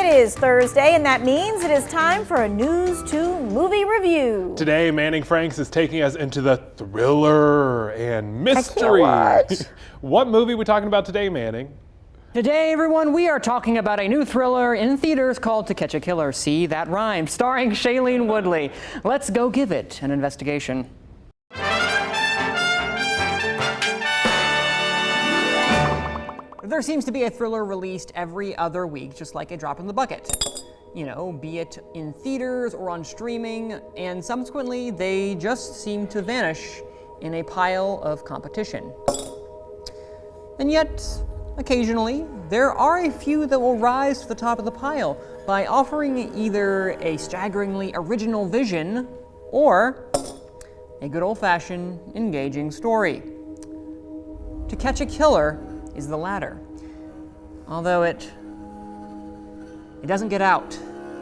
It is Thursday, and that means it is time for a News 2 movie review. Today, Manning Franks is taking us into the thriller and mystery. What movie are we talking about today, Manning? Today, everyone, we are talking about a new thriller in theaters called To Catch a Killer. See, that rhymed. Starring Shailene Woodley. Let's go give it an investigation. There seems to be a thriller released every other week, just like a drop in the bucket. You know, be it in theaters or on streaming, and subsequently they just seem to vanish in a pile of competition. And yet, occasionally, there are a few that will rise to the top of the pile by offering either a staggeringly original vision or a good old-fashioned, engaging story. To Catch a Killer is the latter, although it doesn't get out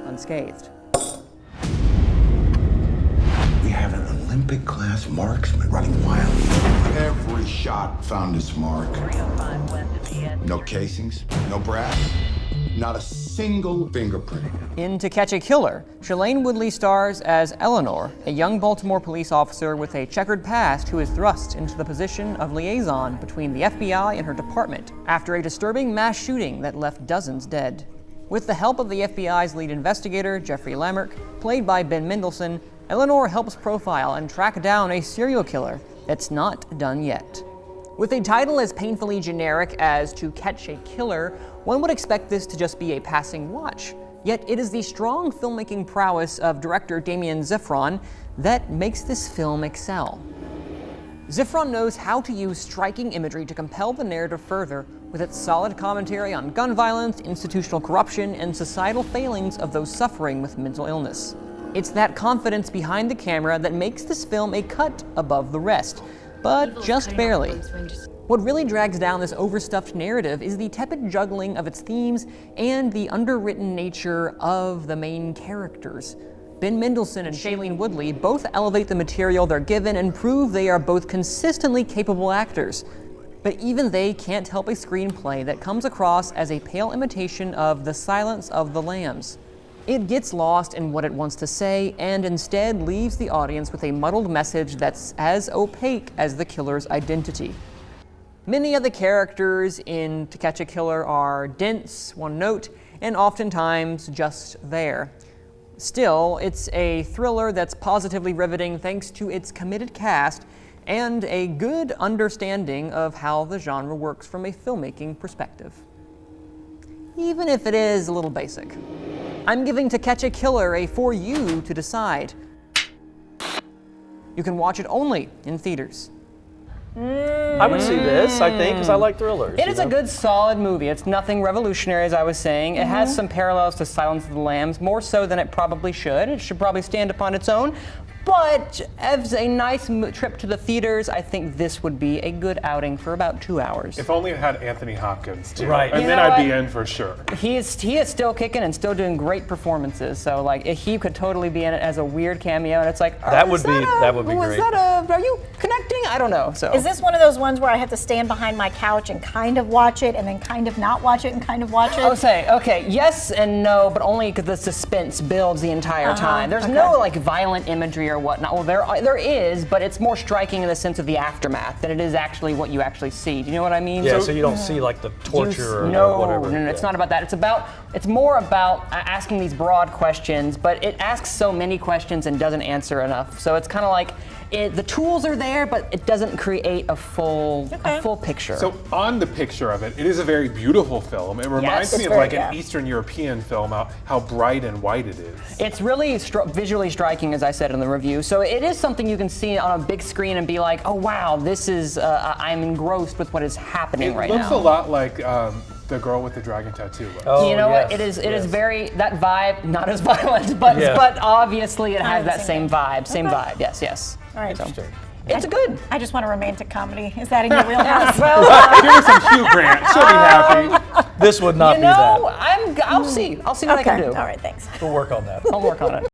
unscathed. We have an Olympic-class marksman running wild. Every shot found its mark. No casings, no brass, not a single fingerprint. In To Catch a Killer, Shailene Woodley stars as Eleanor, a young Baltimore police officer with a checkered past who is thrust into the position of liaison between the FBI and her department after a disturbing mass shooting that left dozens dead. With the help of the FBI's lead investigator, Jeffrey Lamarck, played by Ben Mendelsohn, Eleanor helps profile and track down a serial killer that's not done yet. With a title as painfully generic as To Catch a Killer, one would expect this to just be a passing watch. Yet it is the strong filmmaking prowess of director Damien Zifron that makes this film excel. Zifron knows how to use striking imagery to compel the narrative further, with its solid commentary on gun violence, institutional corruption, and societal failings of those suffering with mental illness. It's that confidence behind the camera that makes this film a cut above the rest, but just barely. What really drags down this overstuffed narrative is the tepid juggling of its themes and the underwritten nature of the main characters. Ben Mendelsohn and Shailene Woodley both elevate the material they're given and prove they are both consistently capable actors. But even they can't help a screenplay that comes across as a pale imitation of The Silence of the Lambs. It gets lost in what it wants to say and instead leaves the audience with a muddled message that's as opaque as the killer's identity. Many of the characters in To Catch a Killer are dense, one note, and oftentimes just there. Still, it's a thriller that's positively riveting thanks to its committed cast and a good understanding of how the genre works from a filmmaking perspective. Even if it is a little basic. I'm giving To Catch a Killer a for you to decide. You can watch it only in theaters. I would see this, I think, because I like thrillers. It is a good, solid movie. It's nothing revolutionary, as I was saying. It has some parallels to Silence of the Lambs, more so than it probably should. It should probably stand upon its own. But as a nice trip to the theaters, I think this would be a good outing for about 2 hours. If only it had Anthony Hopkins too. Right. And then I'd be in for sure. He is still kicking and still doing great performances. So like he could totally be in it as a weird cameo, and it's like that would be great. Are you connecting? I don't know. So Is this one of those ones where I have to stand behind my couch and kind of watch it, and then kind of not watch it, and kind of watch it? Okay, yes and no, but only because the suspense builds the entire time. There's no like violent imagery or whatnot. Well, there is, but it's more striking in the sense of the aftermath than it is actually what you actually see. Do you know what I mean? Yeah, so you don't see like the torture or whatever. No, it's not about that. It's more about asking these broad questions, but it asks so many questions and doesn't answer enough. So it's kind of like the tools are there, but it doesn't create a full picture. So on the picture of it, it is a very beautiful film. It reminds me of like an Eastern European film, how bright and white it is. It's really visually striking, as I said in the review. So it is something you can see on a big screen and be like, oh wow, this is, I'm engrossed with what is happening right now. It looks a lot like the girl with the dragon tattoo. Oh, you know what? It is very, that vibe, not as violent, but obviously it has that same vibe. Same vibe, yes. All right. It's good. I just want a romantic comedy. Is that in your wheelhouse? Give her some Hugh Grant. She'll be happy. This would not be that. I'll see. I'll see what I can do. All right, thanks. We'll work on that. I'll work on it.